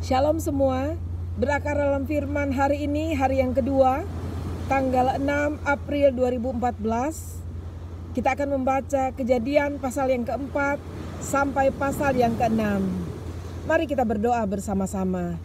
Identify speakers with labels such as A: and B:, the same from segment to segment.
A: Shalom semua, berakar dalam firman hari ini, hari yang kedua, tanggal 6 April 2014. Kita akan membaca Kejadian pasal yang keempat sampai pasal yang keenam. Mari kita berdoa bersama-sama.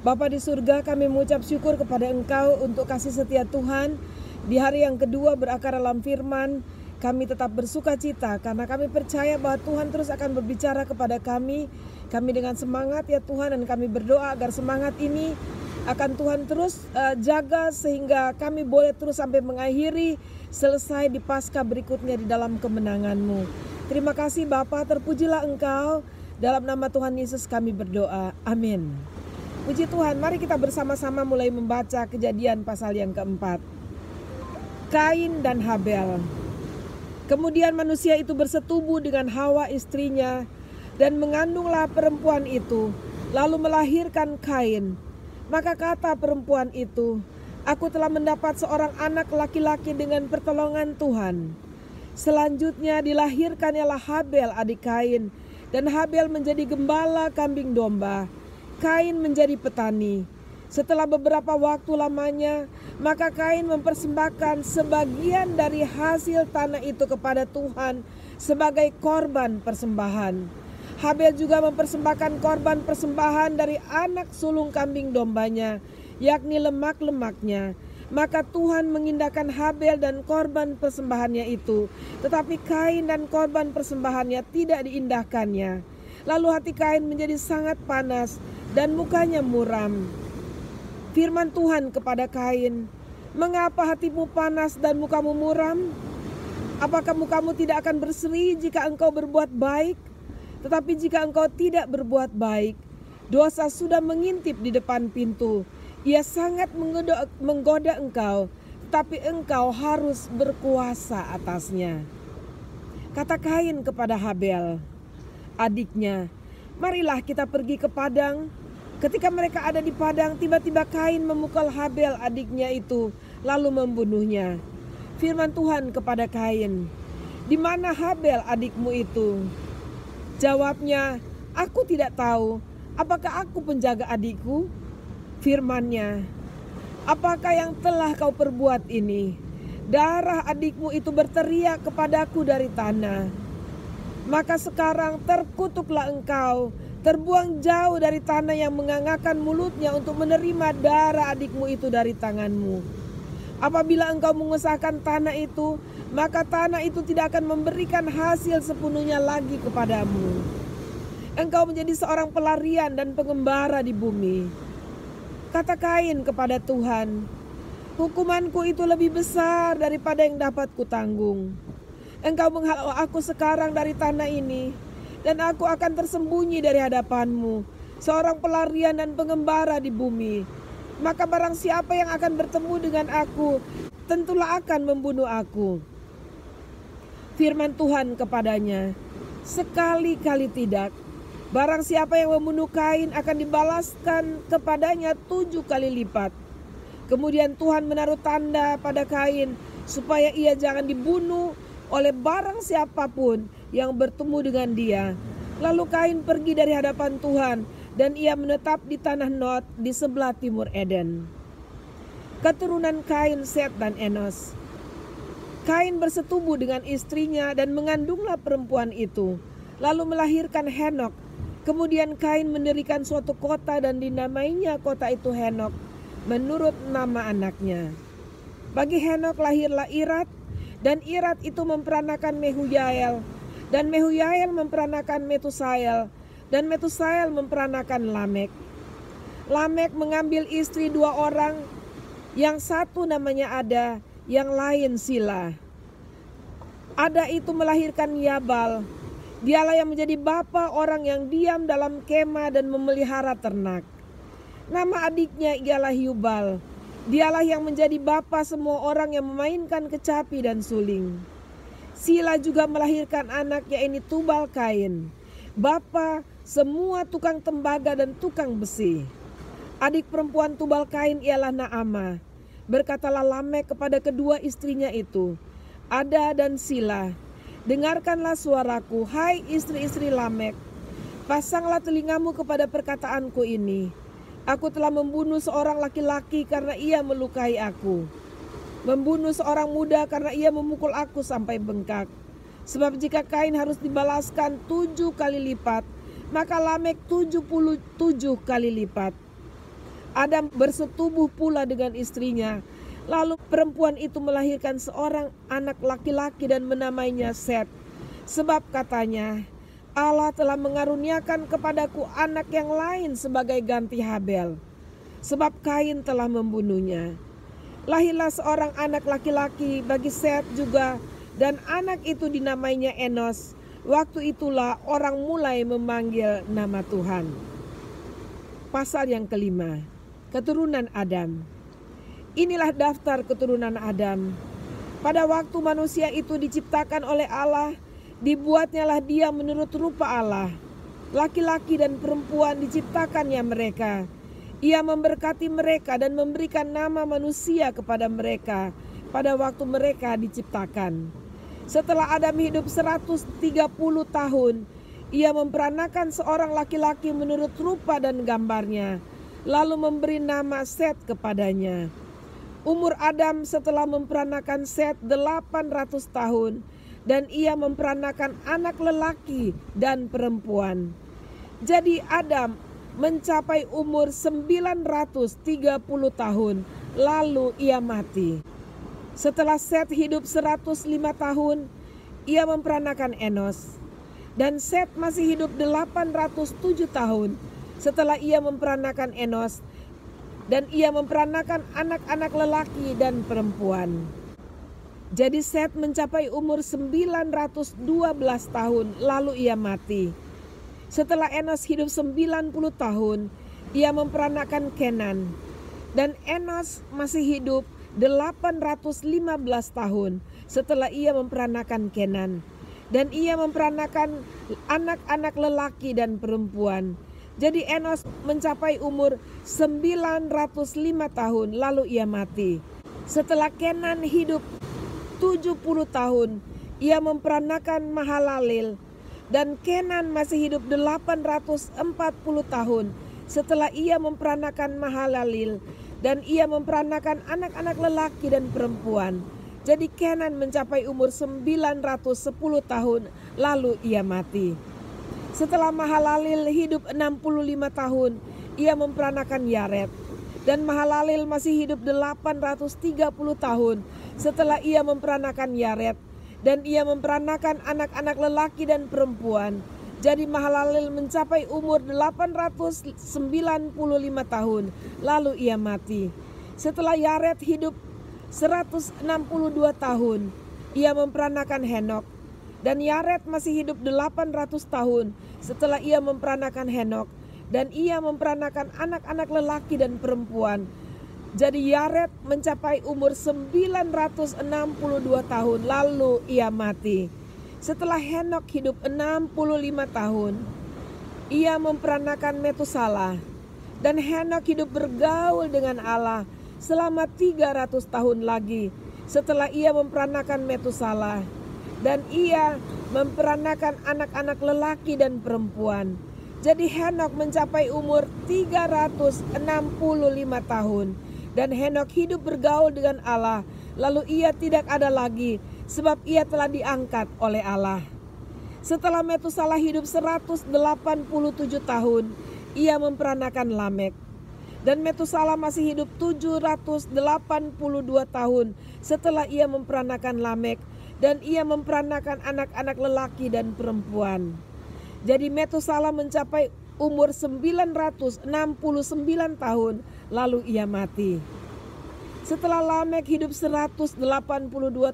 A: Bapa di surga, kami mengucap syukur kepada Engkau untuk kasih setia Tuhan. Di hari yang kedua berakar dalam firman, kami tetap bersuka cita karena kami percaya bahwa Tuhan terus akan berbicara kepada kami. Kami dengan semangat ya Tuhan, dan kami berdoa agar semangat ini akan Tuhan terus jaga sehingga kami boleh terus sampai mengakhiri selesai di Paskah berikutnya di dalam kemenangan-Mu. Terima kasih Bapa, terpujilah Engkau. Dalam nama Tuhan Yesus kami berdoa. Amin. Puji Tuhan, mari kita bersama-sama mulai membaca Kejadian pasal yang keempat. Kain dan Habel. Kemudian manusia itu bersetubuh dengan Hawa istrinya, dan mengandunglah perempuan itu, lalu melahirkan Kain. Maka kata perempuan itu, "Aku telah mendapat seorang anak laki-laki dengan pertolongan Tuhan." Selanjutnya dilahirkan ialah Habel adik Kain, dan Habel menjadi gembala kambing domba. Kain menjadi petani. Setelah beberapa waktu lamanya, maka Kain mempersembahkan sebagian dari hasil tanah itu kepada Tuhan sebagai korban persembahan. Habel juga mempersembahkan korban persembahan dari anak sulung kambing dombanya, yakni lemak-lemaknya. Maka Tuhan mengindahkan Habel dan korban persembahannya itu, tetapi Kain dan korban persembahannya tidak diindahkannya. Lalu hati Kain menjadi sangat panas dan mukanya muram. Firman Tuhan kepada Kain, "Mengapa hatimu panas dan mukamu muram? Apakah mukamu tidak akan berseri jika engkau berbuat baik? Tetapi jika engkau tidak berbuat baik, dosa sudah mengintip di depan pintu. Ia sangat menggoda engkau, tapi engkau harus berkuasa atasnya." Kata Kain kepada Habel, adiknya, "Marilah kita pergi ke padang." Ketika mereka ada di padang, tiba-tiba Kain memukul Habel adiknya itu, lalu membunuhnya. Firman Tuhan kepada Kain, "Di mana Habel adikmu itu?" Jawabnya, "Aku tidak tahu. Apakah aku penjaga adikku?" Firman-Nya, "Apakah yang telah kau perbuat ini? Darah adikmu itu berteriak kepadaku dari tanah. Maka sekarang terkutuklah engkau, terbuang jauh dari tanah yang mengangakkan mulutnya untuk menerima darah adikmu itu dari tanganmu. Apabila engkau mengesahkan tanah itu, maka tanah itu tidak akan memberikan hasil sepenuhnya lagi kepadamu. Engkau menjadi seorang pelarian dan pengembara di bumi." Kata Kain kepada Tuhan, "Hukumanku itu lebih besar daripada yang dapat kutanggung. Engkau menghalau aku sekarang dari tanah ini, dan aku akan tersembunyi dari hadapanmu, seorang pelarian dan pengembara di bumi. Maka barang siapa yang akan bertemu dengan aku, tentulah akan membunuh aku." Firman Tuhan kepadanya, "Sekali-kali tidak. Barang siapa yang membunuh Kain akan dibalaskan kepadanya 7 kali lipat." Kemudian Tuhan menaruh tanda pada Kain supaya ia jangan dibunuh oleh barang siapapun yang bertemu dengan dia. Lalu Kain pergi dari hadapan Tuhan, dan ia menetap di tanah Nod di sebelah timur Eden. Keturunan Kain, Set dan Enos. Kain bersetubuh dengan istrinya dan mengandunglah perempuan itu, lalu melahirkan Henok. Kemudian Kain mendirikan suatu kota dan dinamainya kota itu Henok menurut nama anaknya. Bagi Henok lahirlah Irat, dan Irat itu memperanakan Mehujael, dan Mehujael memperanakan Metusael, dan Metusael memperanakan Lamek. Lamek mengambil istri 2 orang, yang satu namanya Ada, yang lain Sila. Ada itu melahirkan Yabal. Dialah yang menjadi bapa orang yang diam dalam kemah dan memelihara ternak. Nama adiknya ialah Yubal. Dialah yang menjadi bapa semua orang yang memainkan kecapi dan suling. Sila juga melahirkan anak, yaitu Tubal Kain, bapa semua tukang tembaga dan tukang besi. Adik perempuan Tubal Kain ialah Naamah. Berkatalah Lamek kepada kedua istrinya itu, Ada dan Sila, "Dengarkanlah suaraku, hai istri-istri Lamek. Pasanglah telingamu kepada perkataanku ini. Aku telah membunuh seorang laki-laki karena ia melukai aku. Membunuh seorang muda karena ia memukul aku sampai bengkak. Sebab jika Kain harus dibalaskan 7 kali lipat, maka Lamek 77 kali lipat. Adam bersetubuh pula dengan istrinya. Lalu perempuan itu melahirkan seorang anak laki-laki dan menamainya Set. Sebab katanya, Allah telah mengaruniakan kepadaku anak yang lain sebagai ganti Habel. Sebab Kain telah membunuhnya. Lahirlah seorang anak laki-laki bagi Set juga, dan anak itu dinamainya Enos. Waktu itulah orang mulai memanggil nama Tuhan. Pasal yang kelima, keturunan Adam. Inilah daftar keturunan Adam. Pada waktu manusia itu diciptakan oleh Allah, dibuatnyalah dia menurut rupa Allah. Laki-laki dan perempuan diciptakannya mereka. Ia memberkati mereka dan memberikan nama manusia kepada mereka pada waktu mereka diciptakan. Setelah Adam hidup 130 tahun, ia memperanakan seorang laki-laki menurut rupa dan gambarnya, lalu memberi nama Set kepadanya. Umur Adam setelah memperanakan Set 800 tahun, dan ia memperanakan anak lelaki dan perempuan. Jadi Adam mencapai umur 930 tahun, lalu ia mati. Setelah Set hidup 105 tahun, ia memperanakan Enos. Dan Set masih hidup 807 tahun setelah ia memperanakan Enos. Dan ia memperanakan anak-anak lelaki dan perempuan. Jadi Set mencapai umur 912 tahun, lalu ia mati. Setelah Enos hidup 90 tahun, ia memperanakan Kenan. Dan Enos masih hidup 815 tahun setelah ia memperanakan Kenan. Dan ia memperanakan anak-anak lelaki dan perempuan. Jadi Enos mencapai umur 905 tahun, lalu ia mati. Setelah Kenan hidup 70 tahun, ia memperanakan Mahalalel. Dan Kenan masih hidup 840 tahun setelah ia memperanakan Mahalalel. Dan ia memperanakan anak-anak lelaki dan perempuan. Jadi Kenan mencapai umur 910 tahun, lalu ia mati. Setelah Mahalalel hidup 65 tahun, ia memperanakan Yared. Dan Mahalalel masih hidup 830 tahun setelah ia memperanakan Yared. Dan ia memperanakan anak-anak lelaki dan perempuan. Jadi Mahalalel mencapai umur 895 tahun, lalu ia mati. Setelah Yared hidup 162 tahun, ia memperanakan Henok. Dan Yared masih hidup 800 tahun setelah ia memperanakan Henok. Dan ia memperanakan anak-anak lelaki dan perempuan. Jadi Yared mencapai umur 962 tahun, lalu ia mati. Setelah Henok hidup 65 tahun, ia memperanakan Metusala. Dan Henok hidup bergaul dengan Allah selama 300 tahun lagi setelah ia memperanakan Metusala. Dan ia memperanakan anak-anak lelaki dan perempuan. Jadi Henok mencapai umur 365 tahun. Dan Henok hidup bergaul dengan Allah. Lalu ia tidak ada lagi, sebab ia telah diangkat oleh Allah. Setelah Metusala hidup 187 tahun, ia memperanakan Lamek. Dan Metusala masih hidup 782 tahun setelah ia memperanakan Lamek. Dan ia memperanakan anak-anak lelaki dan perempuan. Jadi Metusala mencapai umur 969 tahun, lalu ia mati. Setelah Lamek hidup 182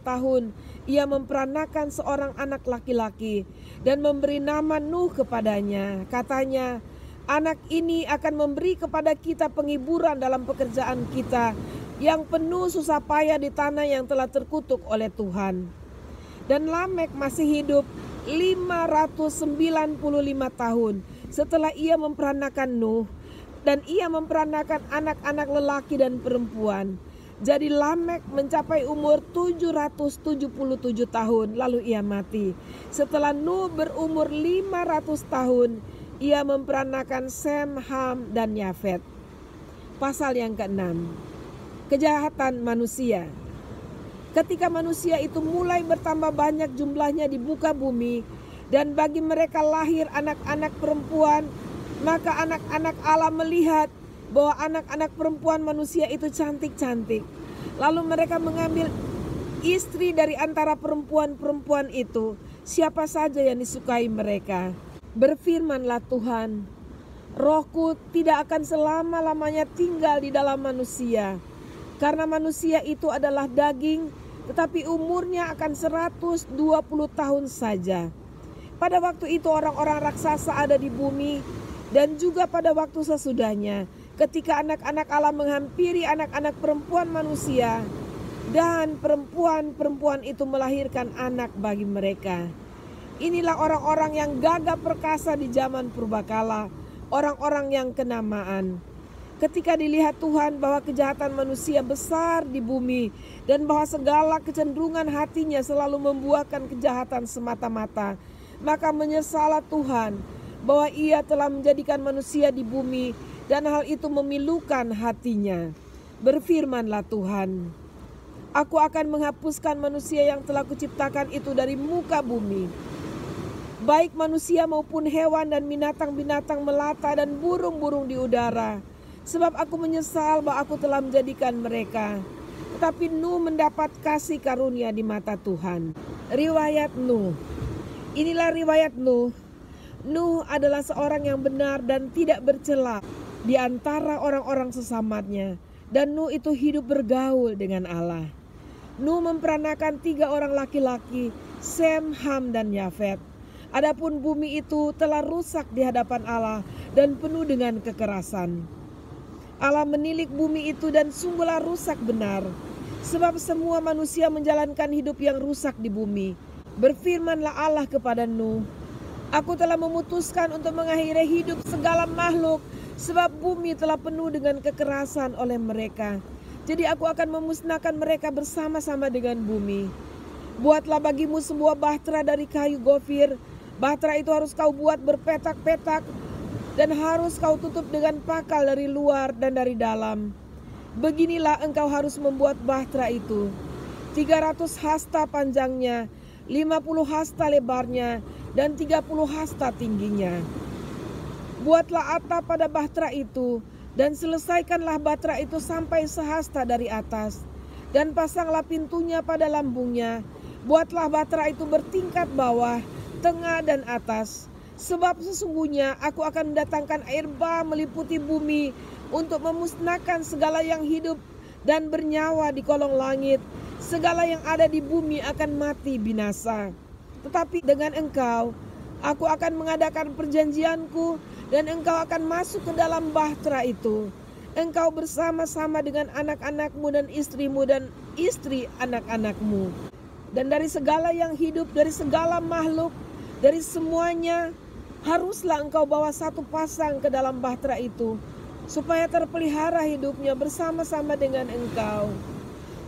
A: tahun, ia memperanakan seorang anak laki-laki dan memberi nama Nuh kepadanya. Katanya, anak ini akan memberi kepada kita penghiburan dalam pekerjaan kita yang penuh susah payah di tanah yang telah terkutuk oleh Tuhan. Dan Lamek masih hidup 595 tahun setelah ia memperanakan Nuh. Dan ia memperanakan anak-anak lelaki dan perempuan. Jadi Lamek mencapai umur 777 tahun, lalu ia mati. Setelah Nuh berumur 500 tahun, ia memperanakan Sem, Ham, dan Yafet. Pasal yang ke-6, kejahatan manusia. Ketika manusia itu mulai bertambah banyak jumlahnya di muka bumi, dan bagi mereka lahir anak-anak perempuan, maka anak-anak Allah melihat bahwa anak-anak perempuan manusia itu cantik-cantik. Lalu mereka mengambil istri dari antara perempuan-perempuan itu, siapa saja yang disukai mereka. Berfirmanlah Tuhan, Rohku tidak akan selama-lamanya tinggal di dalam manusia, karena manusia itu adalah daging, tetapi umurnya akan 120 tahun saja. Pada waktu itu orang-orang raksasa ada di bumi, dan juga pada waktu sesudahnya, ketika anak-anak Allah menghampiri anak-anak perempuan manusia, dan perempuan-perempuan itu melahirkan anak bagi mereka. Inilah orang-orang yang gagah perkasa di zaman purbakala, orang-orang yang kenamaan. Ketika dilihat Tuhan bahwa kejahatan manusia besar di bumi, dan bahwa segala kecenderungan hatinya selalu membuahkan kejahatan semata-mata, maka menyesallah Tuhan bahwa ia telah menjadikan manusia di bumi, dan hal itu memilukan hatinya. Berfirmanlah Tuhan, Aku akan menghapuskan manusia yang telah kuciptakan itu dari muka bumi, baik manusia maupun hewan dan binatang-binatang melata dan burung-burung di udara, sebab aku menyesal bahwa aku telah menjadikan mereka. Tetapi Nuh mendapat kasih karunia di mata Tuhan. Riwayat Nuh. Inilah riwayat Nuh. Nuh adalah seorang yang benar dan tidak bercela di antara orang-orang sesamanya. Dan Nuh itu hidup bergaul dengan Allah. Nuh memperanakan 3 orang laki-laki, Sem, Ham, dan Yafet. Adapun bumi itu telah rusak di hadapan Allah dan penuh dengan kekerasan. Allah menilik bumi itu dan sungguhlah rusak benar, sebab semua manusia menjalankan hidup yang rusak di bumi. Berfirmanlah Allah kepada Nuh, Aku telah memutuskan untuk mengakhiri hidup segala makhluk, sebab bumi telah penuh dengan kekerasan oleh mereka. Jadi aku akan memusnahkan mereka bersama-sama dengan bumi. Buatlah bagimu sebuah bahtera dari kayu gofir. Bahtera itu harus kau buat berpetak-petak, dan harus kau tutup dengan pakal dari luar dan dari dalam. Beginilah engkau harus membuat bahtera itu. 300 hasta panjangnya, 50 hasta lebarnya, dan 30 hasta tingginya. Buatlah atap pada bahtera itu, dan selesaikanlah bahtera itu sampai sehasta dari atas, dan pasanglah pintunya pada lambungnya. Buatlah bahtera itu bertingkat bawah, tengah, dan atas. Sebab sesungguhnya aku akan mendatangkan air bah meliputi bumi untuk memusnahkan segala yang hidup dan bernyawa di kolong langit. Segala yang ada di bumi akan mati binasa. Tetapi dengan engkau, aku akan mengadakan perjanjianku, dan engkau akan masuk ke dalam bahtera itu. Engkau bersama-sama dengan anak-anakmu dan istrimu dan istri anak-anakmu. Dan dari segala yang hidup, dari segala makhluk, dari semuanya, haruslah engkau bawa 1 pasang ke dalam bahtera itu, supaya terpelihara hidupnya bersama-sama dengan engkau.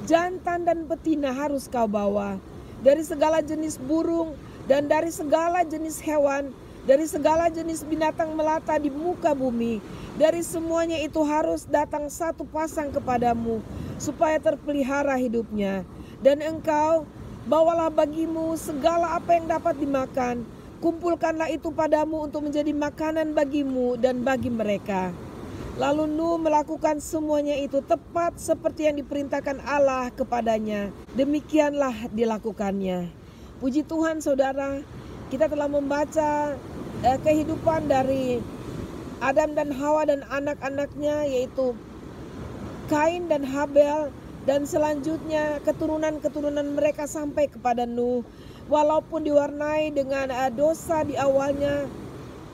A: Jantan dan betina harus kau bawa, dari segala jenis burung dan dari segala jenis hewan, dari segala jenis binatang melata di muka bumi. Dari semuanya itu harus datang 1 pasang kepadamu, supaya terpelihara hidupnya. Dan engkau bawalah bagimu segala apa yang dapat dimakan. Kumpulkanlah itu padamu untuk menjadi makanan bagimu dan bagi mereka. Lalu Nuh melakukan semuanya itu tepat seperti yang diperintahkan Allah kepadanya. Demikianlah dilakukannya. Puji Tuhan saudara, kita telah membaca kehidupan dari Adam dan Hawa dan anak-anaknya, yaitu Kain dan Habel. Dan selanjutnya keturunan-keturunan mereka sampai kepada Nuh. Walaupun diwarnai dengan dosa di awalnya,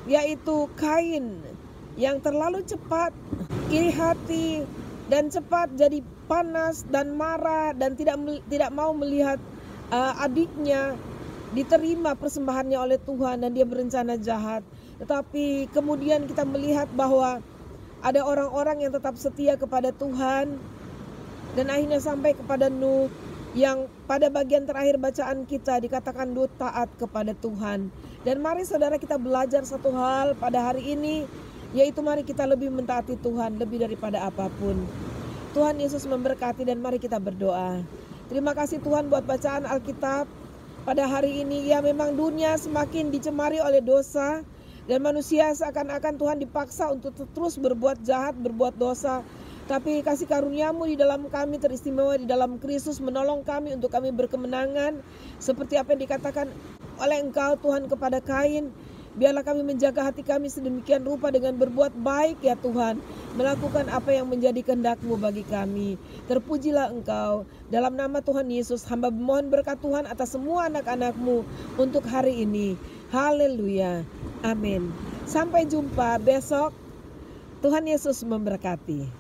A: yaitu Kain yang terlalu cepat, iri hati, dan cepat jadi panas dan marah, dan tidak mau melihat adiknya diterima persembahannya oleh Tuhan, dan dia berencana jahat. Tetapi kemudian kita melihat bahwa ada orang-orang yang tetap setia kepada Tuhan, dan akhirnya sampai kepada Nuh. yang pada bagian terakhir bacaan kita dikatakan taat kepada Tuhan. Dan mari saudara kita belajar satu hal pada hari ini, yaitu mari kita lebih mentaati Tuhan lebih daripada apapun. Tuhan Yesus memberkati dan mari kita berdoa. Terima kasih Tuhan buat bacaan Alkitab pada hari ini. Ya, memang dunia semakin dicemari oleh dosa dan manusia seakan-akan Tuhan dipaksa untuk terus berbuat jahat, berbuat dosa. Tapi kasih karunia-Mu di dalam kami teristimewa di dalam Kristus menolong kami untuk kami berkemenangan. Seperti apa yang dikatakan oleh Engkau Tuhan kepada Kain. Biarlah kami menjaga hati kami sedemikian rupa dengan berbuat baik ya Tuhan. Melakukan apa yang menjadi kehendak-Mu bagi kami. Terpujilah Engkau. Dalam nama Tuhan Yesus hamba memohon berkat Tuhan atas semua anak-anak-Mu untuk hari ini. Haleluya. Amin. Sampai jumpa besok. Tuhan Yesus memberkati.